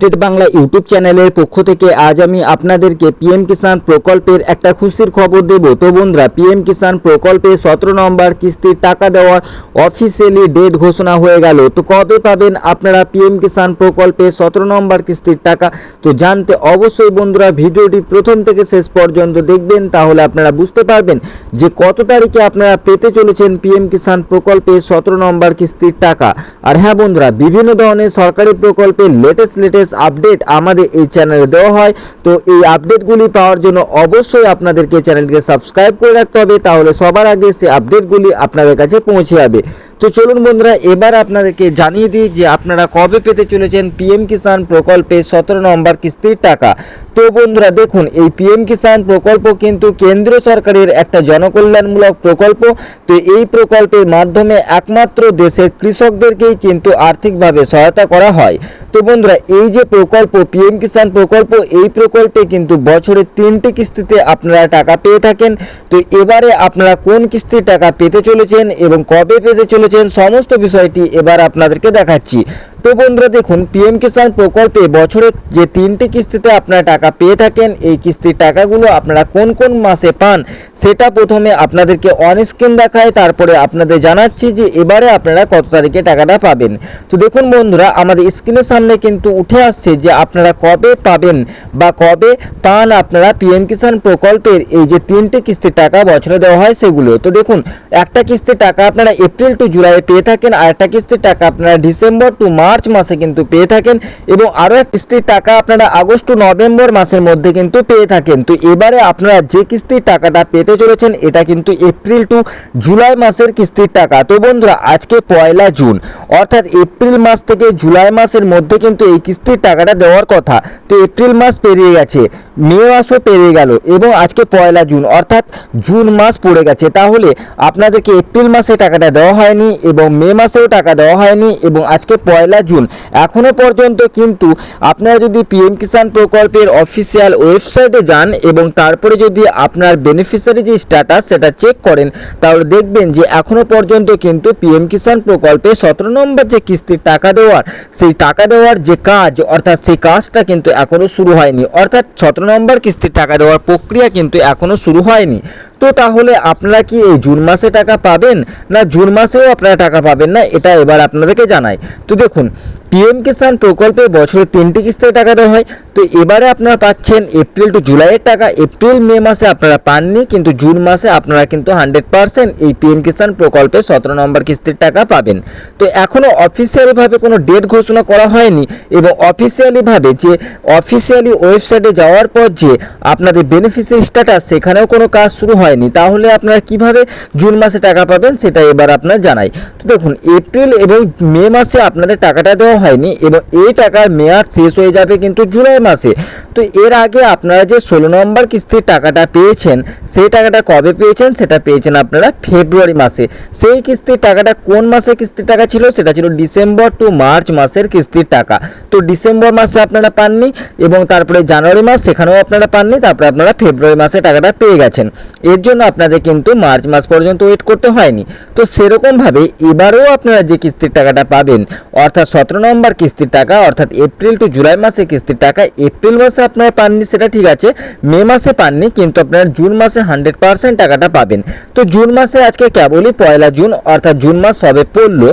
Update Bangla YouTube চ্যানেলের পক্ষ থেকে আজ আমি আপনাদেরকে পিএম কিষাণ প্রকল্পের একটা খুশির খবর দেব। তো বন্ধুরা, পিএম কিষাণ প্রকল্পে 17 নম্বর কিস্তির টাকা দেওয়ার অফিসিয়ালি ডেট ঘোষণা হয়ে গেল। তো কবে পাবেন আপনারা পিএম কিষাণ প্রকল্পে 17 নম্বর কিস্তির টাকা? তো জানতে অবশ্যই বন্ধুরা ভিডিওটি প্রথম থেকে শেষ পর্যন্ত দেখবেন, তাহলে আপনারা বুঝতে পারবেন যে কত তারিখে আপনারা পেতে চলেছেন পিএম কিষাণ প্রকল্পে 17 নম্বর কিস্তির টাকা। আর হ্যাঁ বন্ধুরা, বিভিন্ন ধরনের সরকারি প্রকল্পের লেটেস্ট আপডেট আমাদের এই চ্যানেলে দেওয়া হয়। তো এই আপডেটগুলি পাওয়ার জন্য অবশ্যই আপনাদেরকে চ্যানেলকে সাবস্ক্রাইব করে রাখতে হবে, তাহলে সবার আগে সেই আপডেটগুলি আপনাদের কাছে পৌঁছে যাবে। তো চলুন বন্ধুরা, এবার আপনাদেরকে জানিয়ে দিই যে আপনারা কবে পেতে চলেছেন পিএম কিষাণ প্রকল্পে 17 নম্বর কিস্তির টাকা। তো বন্ধুরা দেখুন, এই পিএম কিষাণ প্রকল্প কিন্তু কেন্দ্র সরকারের একটা জনকল্যাণমূলক প্রকল্প। তো এই প্রকল্পের মাধ্যমে একমাত্র দেশের কৃষকদেরকেই কিন্তু আর্থিকভাবে সহায়তা করা হয়। তো বন্ধুরা, এই যে প্রকল্প পিএম কিষাণ প্রকল্প, এই প্রকল্পে কিন্তু বছরে 3টি কিস্তিতে আপনারা টাকা পেয়ে থাকেন। তো এবারে আপনারা কোন কিস্তির টাকা পেতে চলেছেন এবং কবে পেতে চলেছেন সমস্ত বিষয়টি এবার আপনাদেরকে দেখাচ্ছি। তো বন্ধুরা দেখুন, পিএম কিষাণ প্রকল্পে বছরে যে 3টি কিস্তিতে আপনারা টাকা পেয়ে থাকেন, এই কিস্তির টাকাগুলো আপনারা কোন কোন মাসে পান সেটা প্রথমে আপনাদেরকে অন স্ক্রিন দেখায়, তারপরে আপনাদের জানাচ্ছি যে এবারে আপনারা কত তারিখে টাকাটা পাবেন। তো দেখুন বন্ধুরা, আমাদের স্ক্রিনের সামনে কিন্তু উঠে আসছে যে আপনারা কবে পাবেন বা কবে পান আপনারা পিএম কিষাণ প্রকল্পের এই যে 3টি কিস্তির টাকা বছরে দেওয়া হয় সেগুলো। তো দেখুন, একটা কিস্তির টাকা আপনারা এপ্রিল টু জুলাই পেয়ে থাকেন, আর একটা কিস্তির টাকা আপনারা ডিসেম্বর টু মার্চ মাসে কিন্তু পেয়ে থাকেন, এবং আরও এক কিস্তির টাকা আপনারা আগস্ট টু নভেম্বর মাসের মধ্যে কিন্তু পেয়ে থাকেন। তো এবারে আপনারা যে কিস্তির টাকাটা পেতে চলেছেন এটা কিন্তু এপ্রিল টু জুলাই মাসের কিস্তির টাকা। তো বন্ধুরা, আজকে 1 জুন, অর্থাৎ এপ্রিল মাস থেকে জুলাই মাসের মধ্যে কিন্তু এই কিস্তির টাকাটা দেওয়ার কথা। তো এপ্রিল মাস পেরিয়ে গেছে, মে মাসও পেরিয়ে গেল, এবং আজকে 1 জুন অর্থাৎ জুন মাস পড়ে গেছে। তাহলে আপনাদেরকে এপ্রিল মাসে টাকাটা দেওয়া হয়নি এবং মে মাসেও টাকা দেওয়া হয়নি, এবং আজকে 1 জুন এখনও পর্যন্ত কিন্তু আপনারা যদি পিএম কিষাণ প্রকল্পের অফিসিয়াল ওয়েবসাইটে যান এবং তারপরে যদি আপনার বেনিফিশিয়ারি যে স্ট্যাটাস সেটা চেক করেন, তাহলে দেখবেন যে এখনও পর্যন্ত কিন্তু পিএম কিষাণ প্রকল্পে 17 নম্বর যে কিস্তির টাকা দেওয়ার, সেই টাকা দেওয়ার যে কাজ, অর্থাৎ সেই কাজটা কিন্তু এখনও শুরু হয়নি, অর্থাৎ 17 নম্বর কিস্তির টাকা দেওয়ার প্রক্রিয়া কিন্তু এখনও শুরু হয়নি। তো তাহলে আপনারা কি এই জুন মাসে টাকা পাবেন, না জুন মাসেও আপনারা টাকা পাবেন না, এটা এবার আপনাদেরকে জানাই। তো দেখুন, পিএম কিষাণ প্রকল্পে বছরে 3টি কিস্তিতে টাকা দেওয়া হয়। তো এবারে আপনারা পাচ্ছেন এপ্রিল টু জুলাইয়ের টাকা। এপ্রিল মে মাসে আপনারা পাননি, কিন্তু জুন মাসে আপনারা কিন্তু 100% এই পিএম কিষাণ প্রকল্পে 17 নম্বর কিস্তির টাকা পাবেন। তো এখনও অফিসিয়ালিভাবে কোনো ডেট ঘোষণা করা হয়নি, এবং অফিসিয়ালিভাবে যে অফিসিয়ালি ওয়েবসাইটে যাওয়ার পর যে আপনাদের বেনিফিশিয়ারি স্ট্যাটাস, সেখানেও কোনো কাজ শুরু হয়নি। তাহলে আপনারা কিভাবে জুন মাসে টাকা পাবেন সেটা এবার আপনারা জানাই। তো দেখুন, এপ্রিল এবং মে মাসে আপনাদের টাকাটা দেওয়া হয়নি, এবং এই টাকার মেয়াদ শেষ হয়ে যাবে কিন্তু জুলাই মাসে। তো এর আগে আপনারা যে 16 নম্বর কিস্তির টাকাটা পেয়েছেন, সেই টাকাটা কবে পেয়েছেন? সেটা পেয়েছেন আপনারা ফেব্রুয়ারি মাসে। সেই কিস্তির টাকাটা কোন মাসে কিস্তির টাকা ছিল? সেটা ছিল ডিসেম্বর টু মার্চ মাসের কিস্তির টাকা। তো ডিসেম্বর মাসে আপনারা পাননি, এবং তারপরে জানুয়ারি মাস, সেখানেও আপনারা পাননি, তারপরে আপনারা ফেব্রুয়ারি মাসে টাকাটা পেয়ে গেছেন। এর জন্য আপনাদের কিন্তু মার্চ মাস পর্যন্ত ওয়েট করতে হয়নি। তো সেরকমভাবে এবারেও আপনারা যে কিস্তির টাকাটা পাবেন, অর্থাৎ 17 নম্বর কিস্তির টাকা, অর্থাৎ এপ্রিল টু জুলাই মাসে কিস্তির টাকা, এপ্রিল মাসে আপনারা পাননি সেটা ঠিক আছে, মে মাসে পাননি, কিন্তু আপনারা জুন মাসে 100% টাকাটা পাবেন। তো জুন মাসে আজকে কেবলই 1 জুন, অর্থাৎ জুন মাস সবে পড়লো।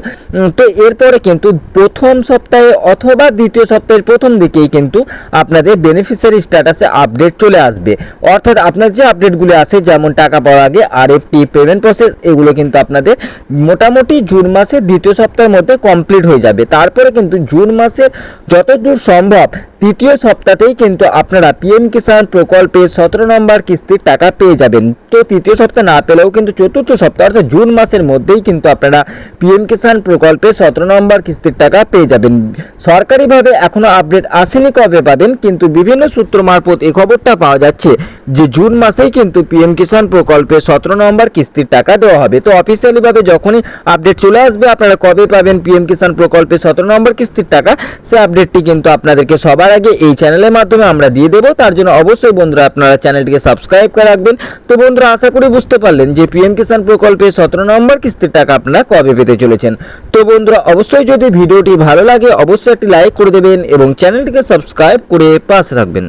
তো এরপরে কিন্তু প্রথম সপ্তাহে অথবা দ্বিতীয় সপ্তাহের প্রথম দিকেই কিন্তু আপনাদের বেনিফিশিয়ারি স্ট্যাটাসে আপডেট চলে আসবে। অর্থাৎ আপনার যে আপডেটগুলো আসে, যেমন টাকা পাওয়ার আগে আরএফটি, পেমেন্ট প্রসেস, এগুলো কিন্তু আপনাদের মোটামুটি জুন মাসের দ্বিতীয় সপ্তাহের মধ্যে কমপ্লিট হয়ে যাবে। তারপরে কিন্তু জুন মাসের যতদূর সম্ভব তৃতীয় সপ্তাহতেই কিন্তু আপনারা পিএম কিষাণ প্রকল্পে 17 নম্বর কিস্তির টাকা পেয়ে যাবেন। তো তৃতীয় সপ্তাহ না পেলেও কিন্তু চতুর্থ সপ্তাহ অর্থাৎ জুন মাসের মধ্যেই কিন্তু আপনারা পিএম কিষাণ প্রকল্পে 17 নম্বর কিস্তির টাকা পেয়ে যাবেন। সরকারিভাবে এখনও আপডেট আসেনি কবে পাবেন, কিন্তু বিভিন্ন সূত্র মারফত এই খবরটা পাওয়া যাচ্ছে যে জুন মাসেই কিন্তু পিএম কিষাণ প্রকল্পে 17 নম্বর কিস্তির টাকা দেওয়া হবে। তো অফিসিয়ালিভাবে যখনই আপডেট চলে আসবে আপনারা কবে পাবেন পিএম কিষাণ প্রকল্পে 17 নম্বর কিস্তির টাকা, সে আপডেটটি কিন্তু আপনাদেরকে সবার সবার আগে এই চ্যানেলের মাধ্যমে আমরা দিয়ে দেবো। তার জন্য অবশ্যই বন্ধুরা আপনারা চ্যানেলটিকে সাবস্ক্রাইব করে রাখবেন। তো বন্ধুরা আশা করি বুঝতে পারলেন যে পিএম কিষাণ প্রকল্পে 17 নম্বর কিস্তির টাকা আপনারা কবে পেতে চলেছেন। তো বন্ধুরা অবশ্যই যদি ভিডিওটি ভালো লাগে অবশ্যই একটি লাইক করে দেবেন এবং চ্যানেলটিকে সাবস্ক্রাইব করে পাশে থাকবেন।